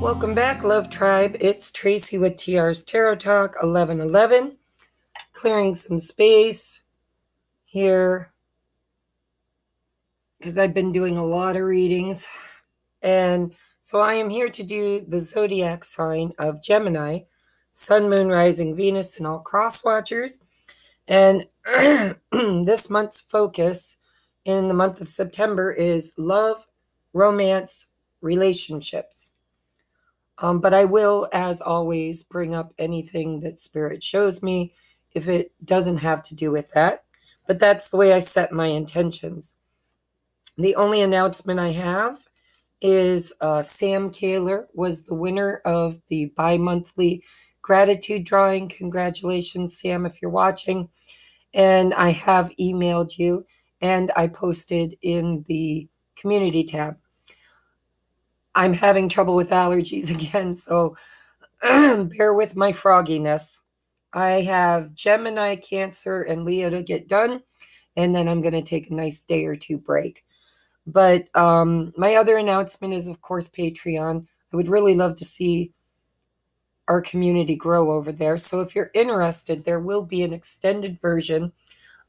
Welcome back, Love Tribe. It's Tracy with TR's Tarot Talk 1111. Clearing some space here because I've been doing a lot of readings. And so I am here to do the zodiac sign of Gemini, Sun, Moon, Rising, Venus, and all cross watchers. And this month's focus in the month of September is love, romance, relationships. But I will, as always, bring up anything that Spirit shows me if it doesn't have to do with that. But that's the way I set my intentions. The only announcement I have is Sam Kaler was the winner of the bi-monthly gratitude drawing. Congratulations, Sam, if you're watching. And I have emailed you, and I posted in the community tab. I'm having trouble with allergies again, so bear with my frogginess. I have Gemini, Cancer, and Leo to get done, and then I'm going to take a nice day or two break. But my other announcement is, of course, Patreon. I would really love to see our community grow over there. So if you're interested, there will be an extended version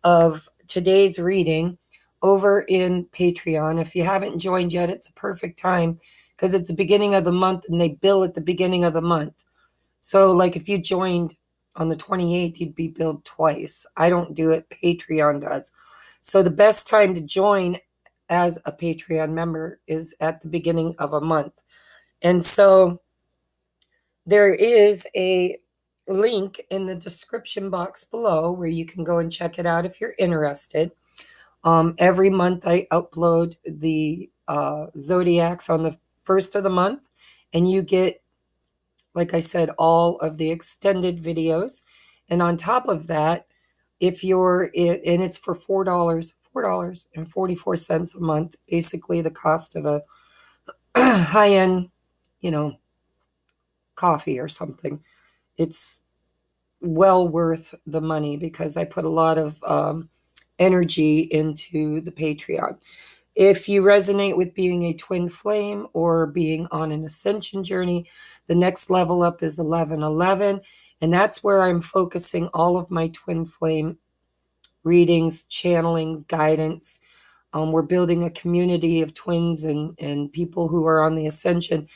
of today's reading over in Patreon. If you haven't joined yet, it's a perfect time because it's the beginning of the month and they bill at the beginning of the month. So like if you joined on the 28th, you'd be billed twice. I don't do it. Patreon does. So the best time to join as a Patreon member is at the beginning of a month. And so there is a link in the description box below where you can go and check it out if you're interested. Every month I upload the zodiacs on the first of the month, and you get, like I said, all of the extended videos. And on top of that, if you're and it's for $4.44 a month, basically the cost of a high-end, coffee or something. It's well worth the money because I put a lot of energy into the Patreon. If you resonate with being a twin flame or being on an ascension journey, the next level up is 1111. And that's where I'm focusing all of my twin flame readings, channeling, guidance. We're building a community of twins and people who are on the ascension.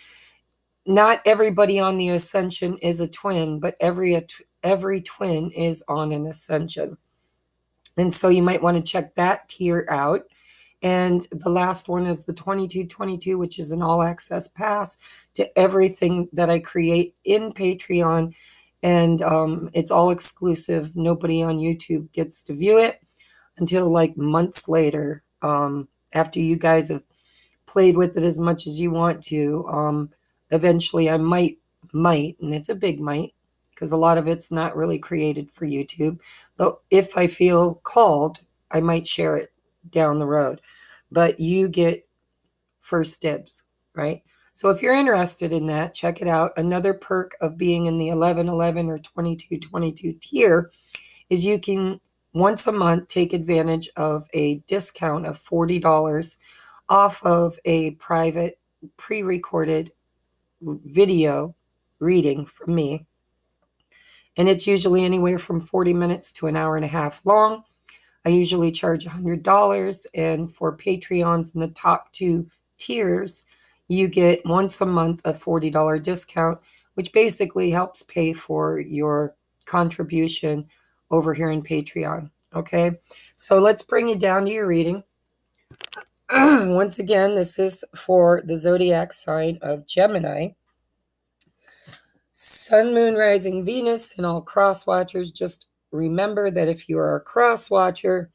Not everybody on the ascension is a twin, but every twin is on an ascension. And so you might want to check that tier out. And the last one is the 2222, which is an all-access pass to everything that I create in Patreon. And it's all exclusive. Nobody on YouTube gets to view it until like months later, after you guys have played with it as much as you want to. Eventually I might, and it's a big might, because a lot of it's not really created for YouTube. But if I feel called, I might share it down the road. But you get first dibs, right? So if you're interested in that, check it out. Another perk of being in the 1111 or 2222 tier is you can once a month take advantage of a discount of $40 off of a private pre-recorded video reading from me. And it's usually anywhere from 40 minutes to an hour and a half long. I usually charge $100, and for Patreons in the top two tiers, you get once a month a $40 discount, which basically helps pay for your contribution over here in Patreon. Okay, so let's bring you down to your reading. Once again, this is for the zodiac sign of Gemini. Sun, Moon, Rising, Venus, and all cross watchers. Just remember that if you are a cross watcher,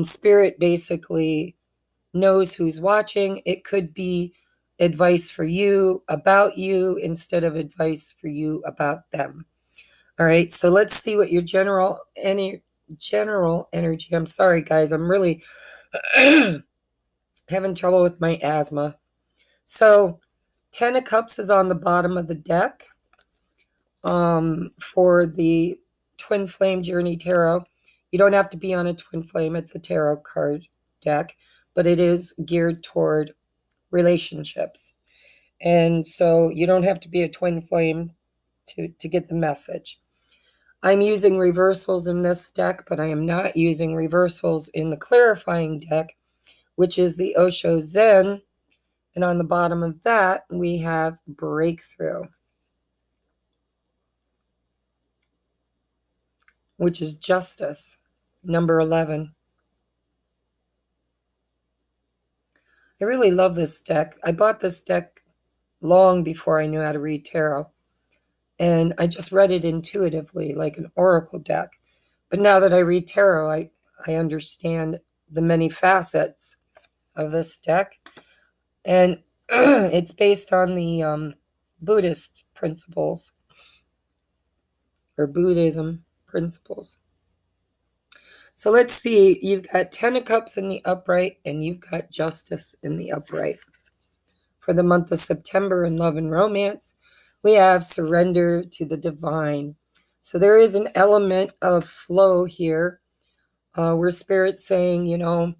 Spirit basically knows who's watching. It could be advice for you about you instead of advice for you about them. All right, so let's see what your general energy. I'm sorry, guys. I'm really having trouble with my asthma. So 10 of Cups is on the bottom of the deck for the Twin Flame Journey Tarot. You don't have to be on a Twin Flame. It's a tarot card deck, but it is geared toward relationships. And so you don't have to be a twin flame to get the message. I'm using reversals in this deck, but I am not using reversals in the clarifying deck, which is the Osho Zen. And on the bottom of that, we have breakthrough, which is justice, number 11. I really love this deck. I bought this deck long before I knew how to read tarot. And I just read it intuitively, like an oracle deck. But now that I read tarot, I understand the many facets of this deck. And it's based on the Buddhist principles, or Buddhism principles. So let's see. You've got 10 of Cups in the upright, and you've got Justice in the upright. For the month of September in love and romance, we have surrender to the divine. So there is an element of flow here, where Spirit's saying, you know,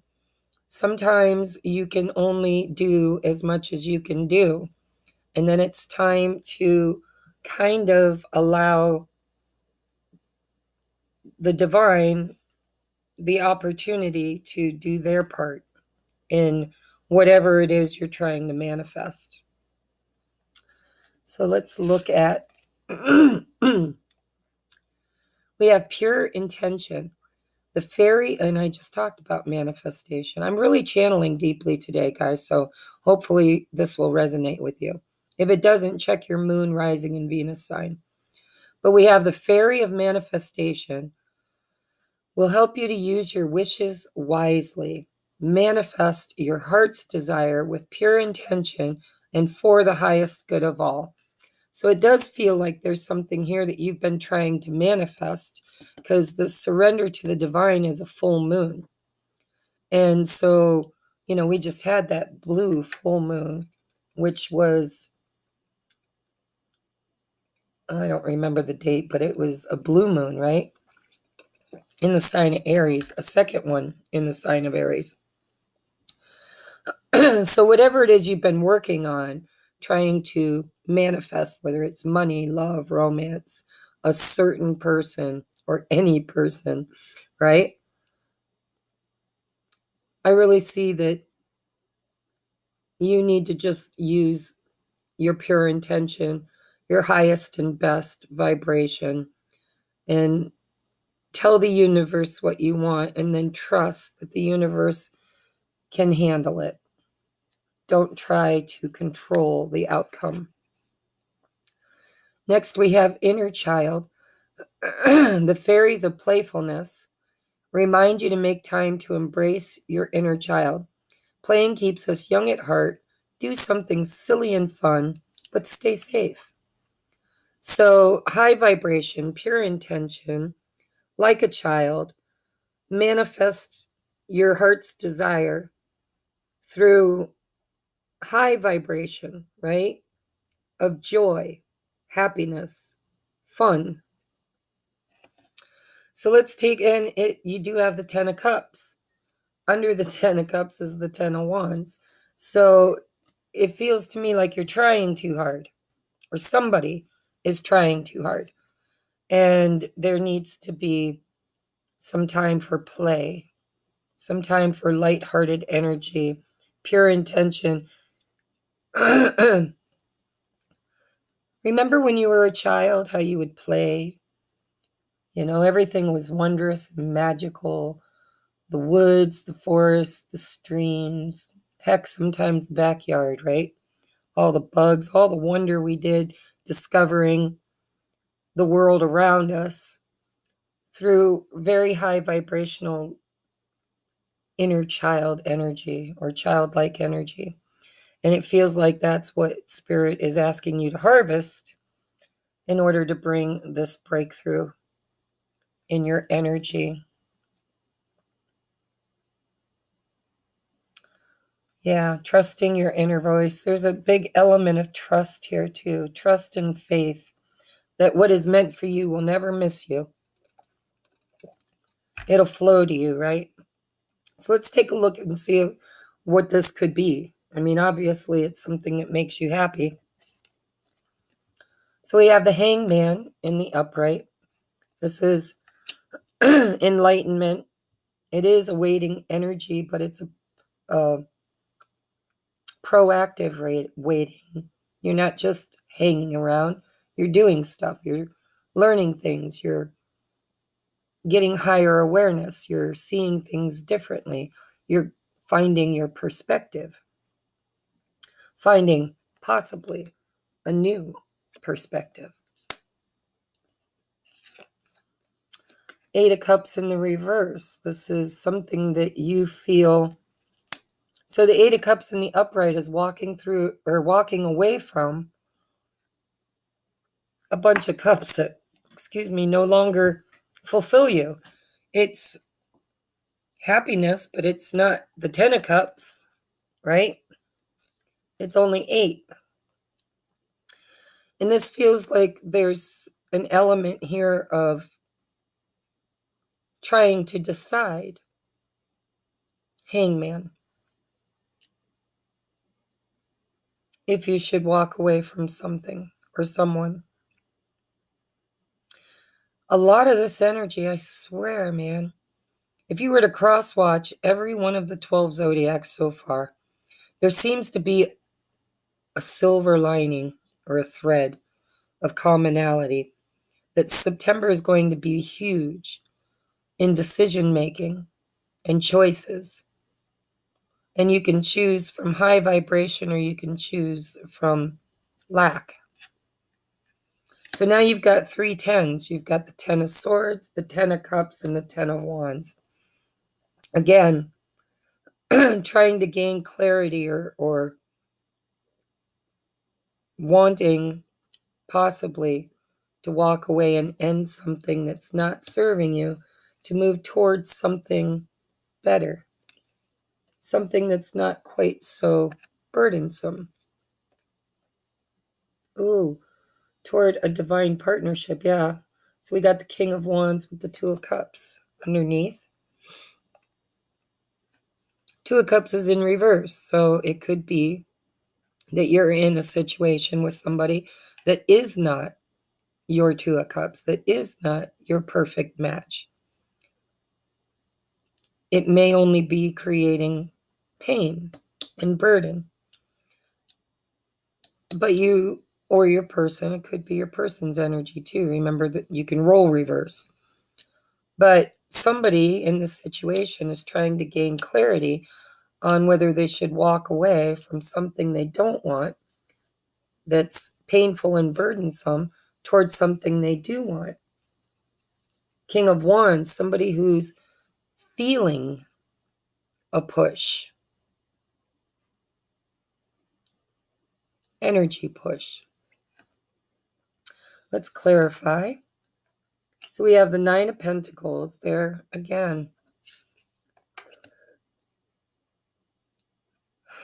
sometimes you can only do as much as you can do. And then it's time to kind of allow the divine the opportunity to do their part in whatever it is you're trying to manifest. So let's look at, we have pure intention. The fairy, and I just talked about manifestation. I'm really channeling deeply today, guys, so hopefully this will resonate with you. If it doesn't, check your moon, rising, and Venus sign. But we have the fairy of manifestation will help you to use your wishes wisely. Manifest your heart's desire with pure intention and for the highest good of all. So it does feel like there's something here that you've been trying to manifest, because the surrender to the divine is a full moon. And so, you know, we just had that blue full moon, which was, I don't remember the date, but it was a blue moon, right? In the sign of Aries, a second one in the sign of Aries. So whatever it is you've been working on, trying to manifest, whether it's money, love, romance, a certain person, or any person, right? I really see that you need to just use your pure intention, your highest and best vibration, and tell the universe what you want, and then trust that the universe can handle it. Don't try to control the outcome. Next, we have inner child. The fairies of playfulness remind you to make time to embrace your inner child. Playing keeps us young at heart. Do something silly and fun, but stay safe. So, high vibration, pure intention, like a child, manifest your heart's desire through high vibration, right? Of joy, happiness, fun. So let's take in it. You do have the 10 of Cups. Under the 10 of Cups is the 10 of Wands. So it feels to me like you're trying too hard, or somebody is trying too hard. And there needs to be some time for play, some time for lighthearted energy, pure intention. Remember when you were a child, how you would play? You know, everything was wondrous and magical. The woods, the forests, the streams, heck, sometimes the backyard, right? All the bugs, all the wonder we did discovering the world around us through very high vibrational inner child energy, or childlike energy. And it feels like that's what Spirit is asking you to harvest in order to bring this breakthrough in your energy. Yeah, trusting your inner voice. There's a big element of trust here too. Trust and faith that what is meant for you will never miss you. It'll flow to you, right? So let's take a look and see what this could be. I mean, obviously it's something that makes you happy. So we have the Hangman in the upright. This is enlightenment. It is a waiting energy, but it's a proactive waiting. You're not just hanging around. You're doing stuff. You're learning things. You're getting higher awareness. You're seeing things differently. You're finding your perspective. Finding possibly a new perspective. Eight of Cups in the reverse. This is something that you feel. So the Eight of Cups in the upright is walking through or walking away from a bunch of cups that, no longer fulfill you. It's happiness, but it's not the 10 of Cups, right? It's only 8. And this feels like there's an element here of trying to decide. Hangman. If you should walk away from something or someone. A lot of this energy, I swear, man, if you were to cross-watch every one of the 12 zodiacs so far, there seems to be a silver lining or a thread of commonality that September is going to be huge in decision-making and choices. And you can choose from high vibration or you can choose from lack. So now you've got 3 10s. You've got the 10 of Swords, the 10 of Cups, and the 10 of Wands. Again, trying to gain clarity or wanting possibly to walk away and end something that's not serving you, to move towards something better, something that's not quite so burdensome. Ooh, toward a divine partnership, yeah. So we got the King of Wands with the 2 of Cups underneath. 2 of Cups is in reverse, so it could be that you're in a situation with somebody that is not your 2 of Cups, that is not your perfect match. It may only be creating pain and burden. But you or your person, it could be your person's energy too. Remember that you can roll reverse. But somebody in this situation is trying to gain clarity on whether they should walk away from something they don't want that's painful and burdensome towards something they do want. King of Wands, somebody who's feeling a push. Energy push. Let's clarify. So we have the 9 of Pentacles there again.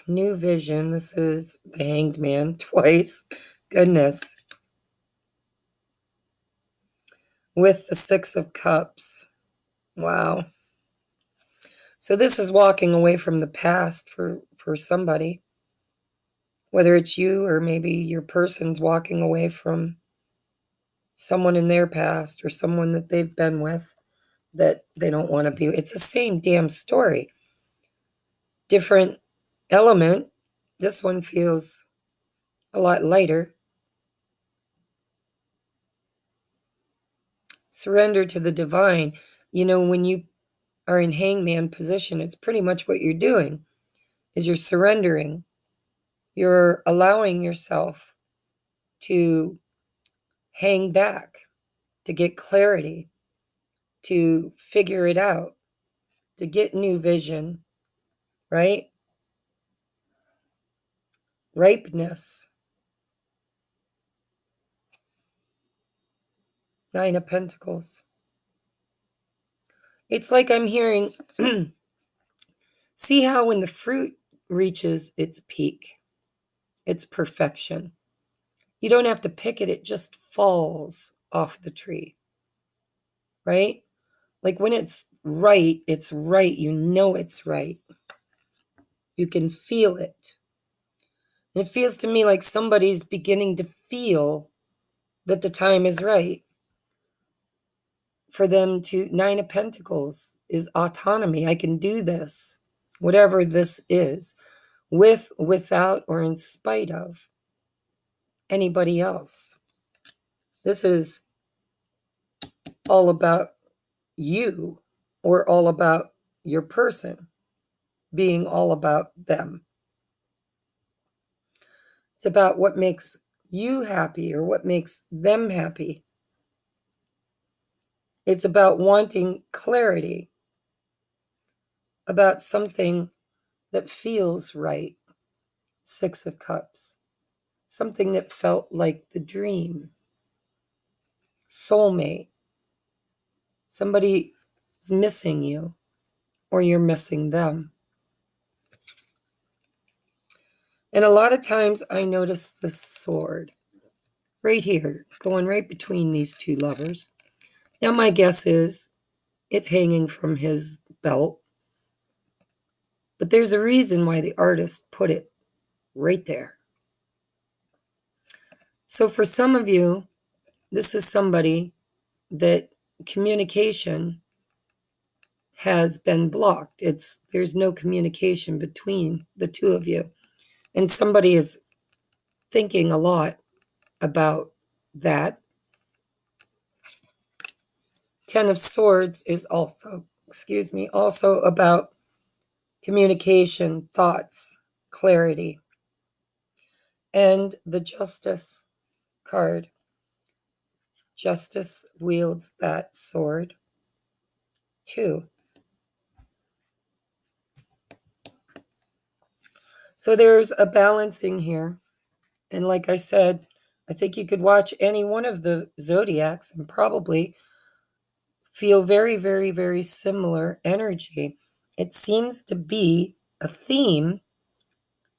New vision. This is the Hanged Man twice. Goodness. With the 6 of Cups. Wow. So this is walking away from the past for somebody. Whether it's you or maybe your person's walking away from someone in their past or someone that they've been with that they don't want to be. It's the same damn story. Different element. This one feels a lot lighter. Surrender to the divine. You know, when you are in hangman position, it's pretty much what you're doing is you're surrendering. You're allowing yourself to hang back, to get clarity, to figure it out, to get new vision, right? Ripeness. 9 of Pentacles. It's like I'm hearing, see how when the fruit reaches its peak, its perfection, you don't have to pick it, it just falls off the tree, right? Like when it's right, you know it's right. You can feel it. And it feels to me like somebody's beginning to feel that the time is right for them to. Nine of Pentacles is autonomy. I can do this, whatever this is, with, without, or in spite of anybody else. This is all about you, or all about your person being all about them. It's about what makes you happy or what makes them happy. It's about wanting clarity about something that feels right. Six of Cups. Something that felt like the dream. Soulmate. Somebody is missing you, or you're missing them. And a lot of times I notice the sword right here, going right between these two lovers. Now my guess is it's hanging from his belt. But there's a reason why the artist put it right there. So for some of you, this is somebody that communication has been blocked. There's no communication between the two of you. And somebody is thinking a lot about that. Ten of Swords is also about communication, thoughts, clarity. And the Justice card. Justice wields that sword too. So there's a balancing here. And like I said, I think you could watch any one of the zodiacs and probably feel very, very, very similar energy. It seems to be a theme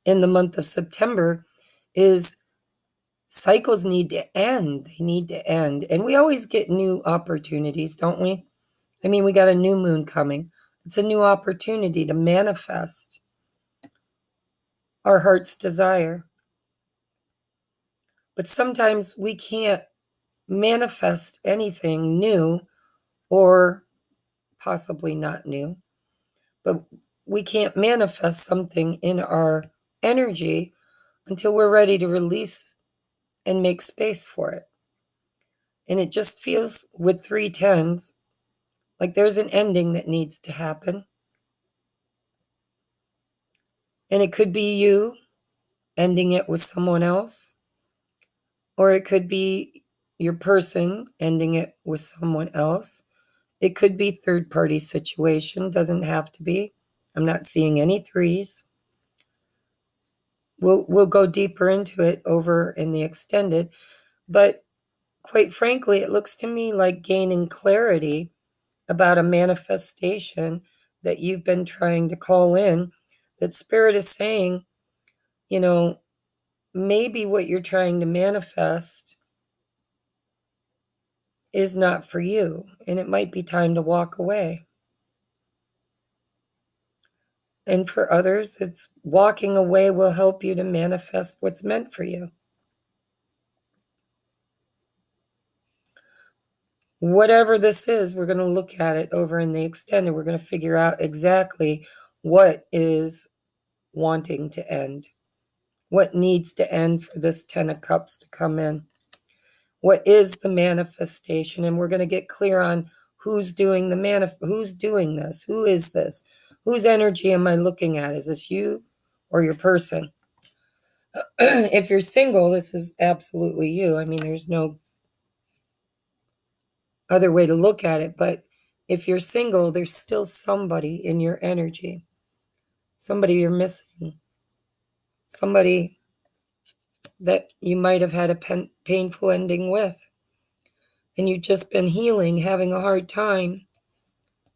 in the month of September is cycles need to end. They need to end. And we always get new opportunities, don't we? I mean, we got a new moon coming. It's a new opportunity to manifest our heart's desire. But sometimes we can't manifest anything new, or possibly not new, but we can't manifest something in our energy until we're ready to release and make space for it. And it just feels with 3 tens like there's an ending that needs to happen. And it could be you ending it with someone else, or it could be your person ending it with someone else. It could be third-party situation, doesn't have to be. I'm not seeing any threes. We'll go deeper into it over in the extended, but quite frankly, it looks to me like gaining clarity about a manifestation that you've been trying to call in, that Spirit is saying, maybe what you're trying to manifest is not for you, and it might be time to walk away. And for others, it's walking away will help you to manifest what's meant for you. Whatever this is, we're going to look at it over in the extended. We're going to figure out exactly what is wanting to end, what needs to end for this 10 of Cups to come in. What is the manifestation? And we're going to get clear on who's doing who's doing this? Who is this? Whose energy am I looking at? Is this you or your person? If you're single, this is absolutely you. I mean, there's no other way to look at it. But if you're single, there's still somebody in your energy, somebody you're missing, somebody that you might have had a painful ending with. And you've just been healing, having a hard time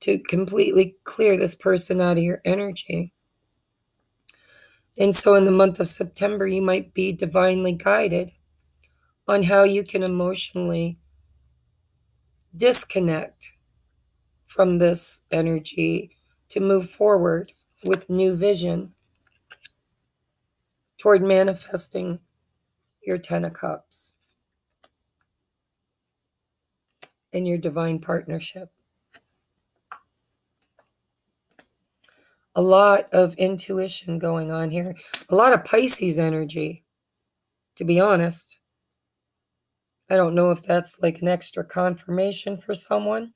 to completely clear this person out of your energy. And so in the month of September, you might be divinely guided on how you can emotionally disconnect from this energy to move forward with new vision toward manifesting your 10 of Cups. in your divine partnership. A lot of intuition going on here. A lot of Pisces energy, to be honest. I don't know if that's like an extra confirmation for someone,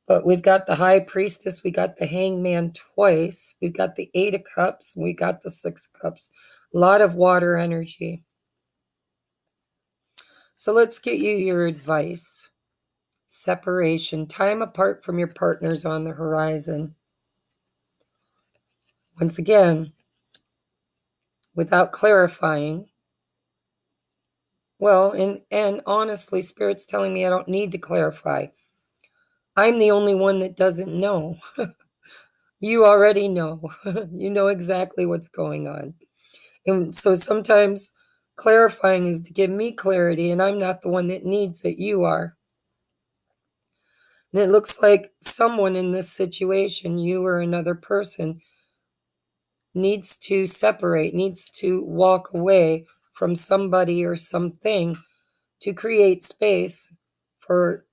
but we've got the High Priestess, we got the Hangman twice, we've got the Eight of Cups, we got the Six of Cups. A lot of water energy. So let's get you your advice. Separation, time apart from your partners on the horizon. Once again, without clarifying, well, and honestly, Spirit's telling me I don't need to clarify. I'm the only one that doesn't know. You already know. You know exactly what's going on. And so sometimes clarifying is to give me clarity, and I'm not the one that needs it. You are. And it looks like someone in this situation, you or another person, needs to separate, needs to walk away from somebody or something to create space for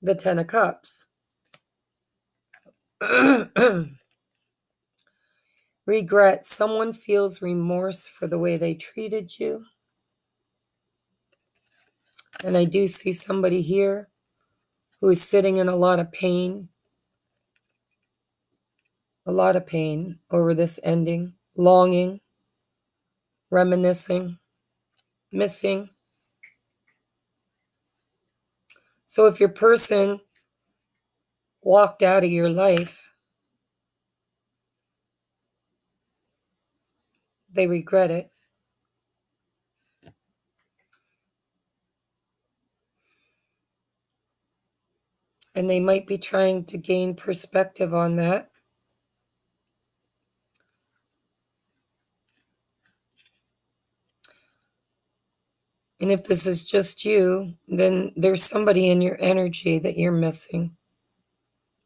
the Ten of Cups. Regret. Someone feels remorse for the way they treated you. And I do see somebody here who is sitting in a lot of pain over this ending, longing, reminiscing, missing. So if your person walked out of your life, they regret it. And they might be trying to gain perspective on that. And if this is just you, then there's somebody in your energy that you're missing,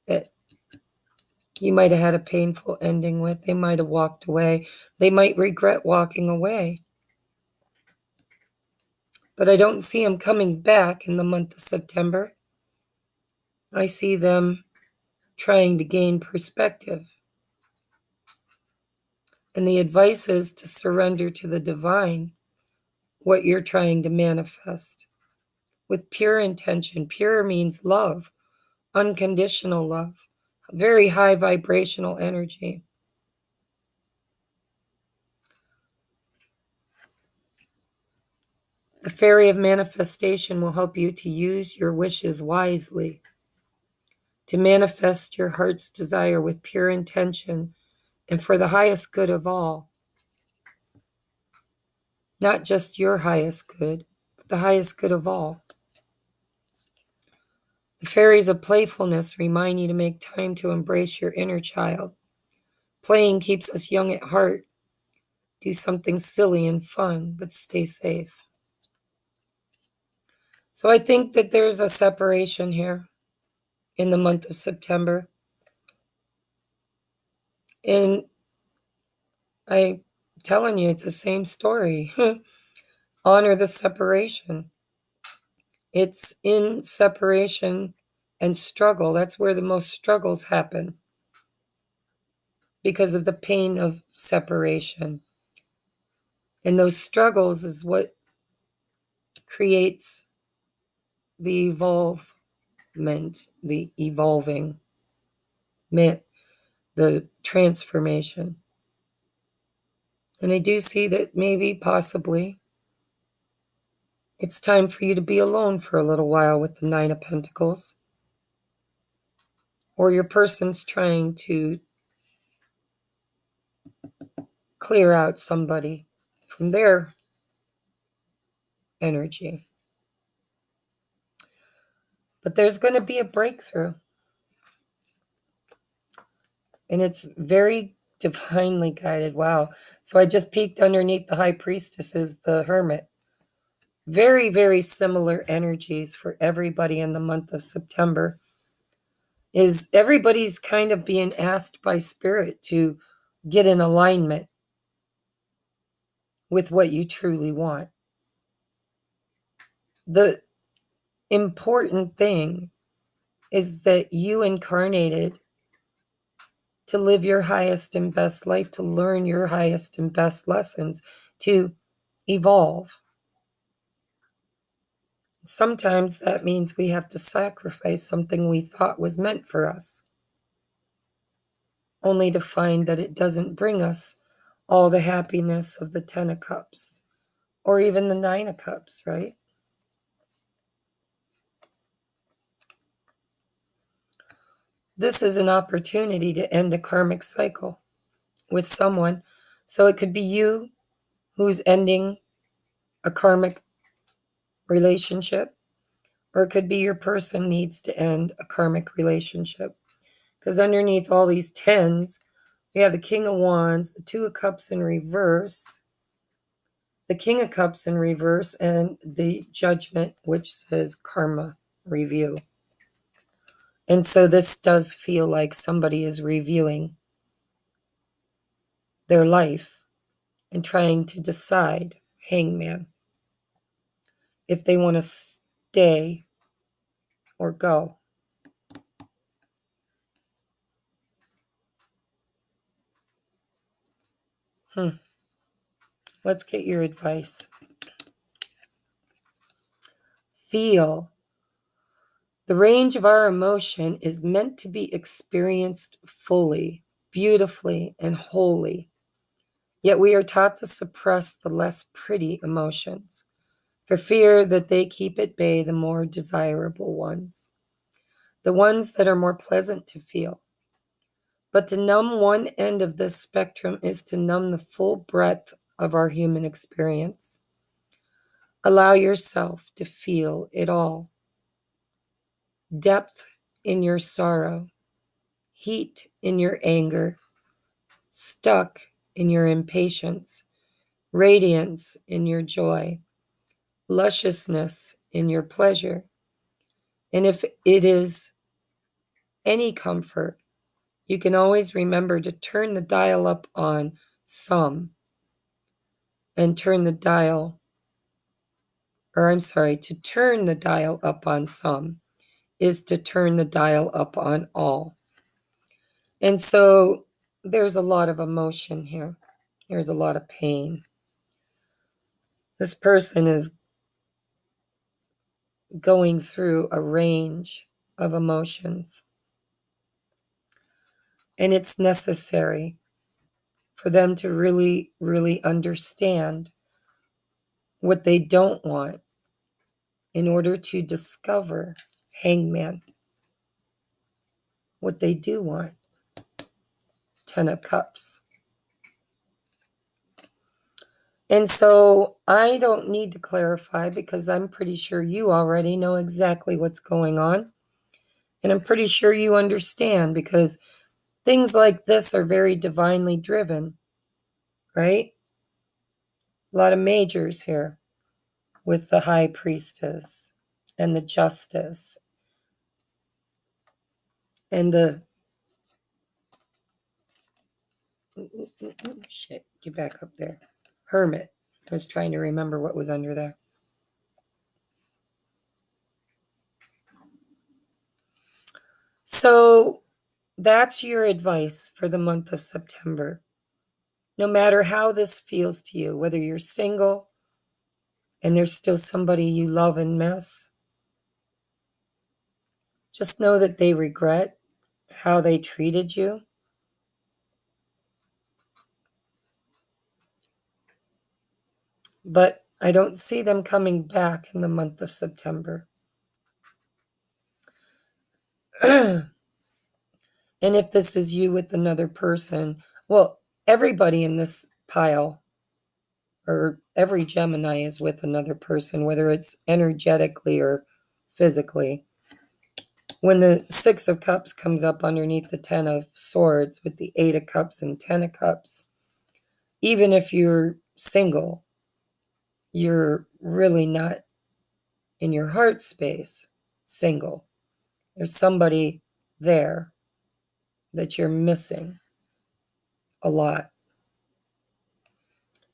that you might have had a painful ending with. They might have walked away. They might regret walking away. But I don't see them coming back in the month of September. I see them trying to gain perspective. And the advice is to surrender to the divine what you're trying to manifest with pure intention. Pure means love, unconditional love, very high vibrational energy. The fairy of manifestation will help you to use your wishes wisely, to manifest your heart's desire with pure intention and for the highest good of all. Not just your highest good, but the highest good of all. The fairies of playfulness remind you to make time to embrace your inner child. Playing keeps us young at heart. Do something silly and fun, but stay safe. So I think that there's a separation here in the month of September. And I'm telling you, it's the same story. Honor the separation. It's in separation and struggle. That's where the most struggles happen, because of the pain of separation. And those struggles is what creates the evolvement, the evolving, the transformation. And I do see that maybe, possibly, it's time for you to be alone for a little while with the Nine of Pentacles. Or your person's trying to clear out somebody from their energy. But there's going to be a breakthrough. And it's very divinely guided. Wow. So I just peeked underneath the High Priestess is the Hermit. Very, very similar energies for everybody in the month of September. Is everybody's kind of being asked by Spirit to get in alignment with what you truly want. The important thing is that you incarnated to live your highest and best life, to learn your highest and best lessons, to evolve. Sometimes that means we have to sacrifice something we thought was meant for us, only to find that it doesn't bring us all the happiness of the 10 of Cups or even the 9 of Cups, right? This is an opportunity to end a karmic cycle with someone. So it could be you who's ending a karmic relationship, or it could be your person needs to end a karmic relationship. Because underneath all these 10s, we have the King of Wands, the 2 of Cups in reverse, the King of Cups in reverse, and the Judgment, which says karma review. And so this does feel like somebody is reviewing their life and trying to decide, Hangman, if they want to stay or go. Let's get your advice. Feel. The range of our emotion is meant to be experienced fully, beautifully, and wholly. Yet we are taught to suppress the less pretty emotions for fear that they keep at bay the more desirable ones, the ones that are more pleasant to feel. But to numb one end of this spectrum is to numb the full breadth of our human experience. Allow yourself to feel it all. Depth in your sorrow, heat in your anger, stuck in your impatience, radiance in your joy, lusciousness in your pleasure. And if it is any comfort, you can always remember to turn the dial up on some and to turn the dial up on some is to turn the dial up on all. And so there's a lot of emotion here. There's a lot of pain. This person is going through a range of emotions. And it's necessary for them to really, really understand what they don't want in order to discover, Hangman, what they do want. 10 of Cups. And so I don't need to clarify because I'm pretty sure you already know exactly what's going on. And I'm pretty sure you understand because things like this are very divinely driven, right? A lot of majors here with the High Priestess and the Justice and the shit, get back up there. Hermit. I was trying to remember what was under there. So that's your advice for the month of September. No matter how this feels to you, whether you're single and there's still somebody you love and miss, just know that they regret how they treated you. But I don't see them coming back in the month of September. And if this is you with another person, well, everybody in this pile or every Gemini is with another person, whether it's energetically or physically. When the 6 of Cups comes up underneath the 10 of Swords with the 8 of Cups and 10 of Cups, even if you're single, you're really not in your heart space single. There's somebody there that you're missing a lot.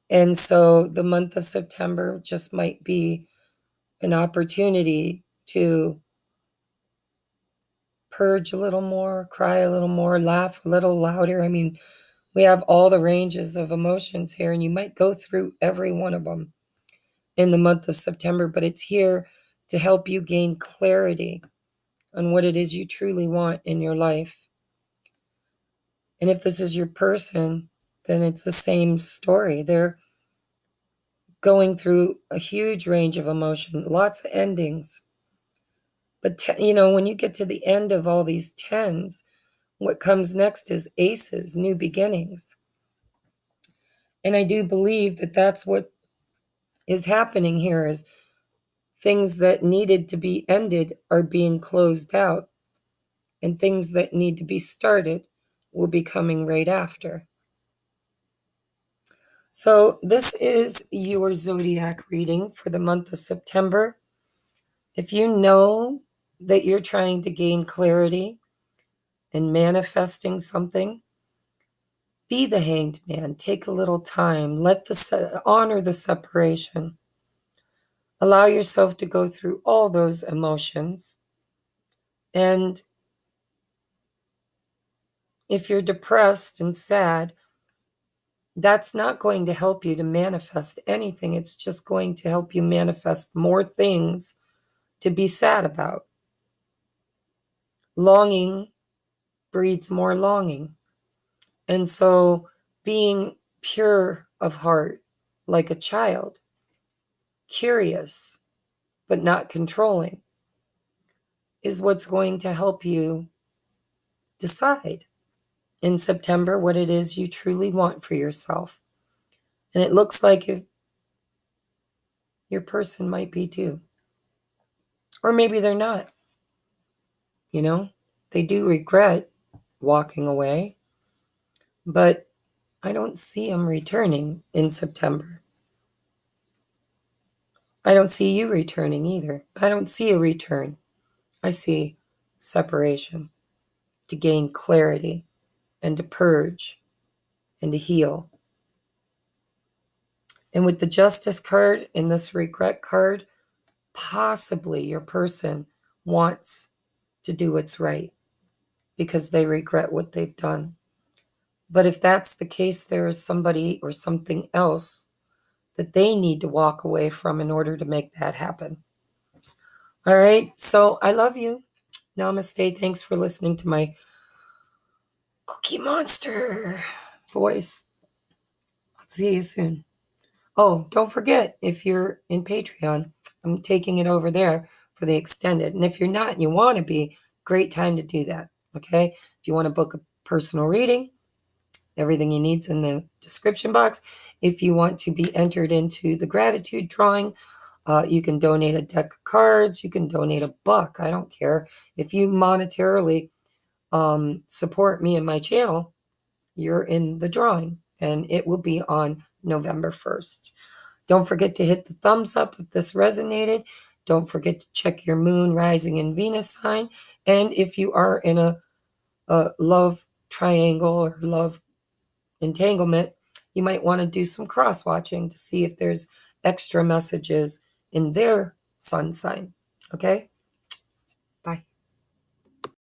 And so the month of September just might be an opportunity to purge a little more, cry a little more, laugh a little louder. I mean, we have all the ranges of emotions here, and you might go through every one of them in the month of September, but it's here to help you gain clarity on what it is you truly want in your life. And if this is your person, then it's the same story. They're going through a huge range of emotion, lots of endings. But, when you get to the end of all these tens, what comes next is aces, new beginnings. And I do believe that that's what is happening here, is things that needed to be ended are being closed out, and things that need to be started will be coming right after. So this is your zodiac reading for the month of September. If you know that you're trying to gain clarity and manifesting something, be the hanged man. Take a little time. Honor the separation. Allow yourself to go through all those emotions. And if you're depressed and sad, that's not going to help you to manifest anything. It's just going to help you manifest more things to be sad about. Longing breeds more longing. And so being pure of heart, like a child, curious, but not controlling, is what's going to help you decide in September what it is you truly want for yourself. And it looks like your person might be too. Or maybe they're not. They do regret walking away, but I don't see them returning in September. I don't see you returning either. I don't see a return. I see separation to gain clarity and to purge and to heal. And with the Justice card and this regret card, possibly your person wants to do what's right because they regret what they've done. But if that's the case, there is somebody or something else that they need to walk away from in order to make that happen. All right. So I love you. Namaste. Thanks for listening to my Cookie Monster voice. I'll see you soon. Oh, don't forget, if you're in Patreon, I'm taking it over there for the extended. And if you're not and you want to be, great time to do that. Okay. If you want to book a personal reading, everything you need's in the description box. If you want to be entered into the gratitude drawing, you can donate a deck of cards. You can donate $1. I don't care. If you monetarily support me and my channel, you're in the drawing, and it will be on November 1st. Don't forget to hit the thumbs up if this resonated. Don't forget to check your moon, rising, and Venus sign. And if you are in a love triangle or love entanglement, you might want to do some cross-watching to see if there's extra messages in their sun sign. Okay? Bye.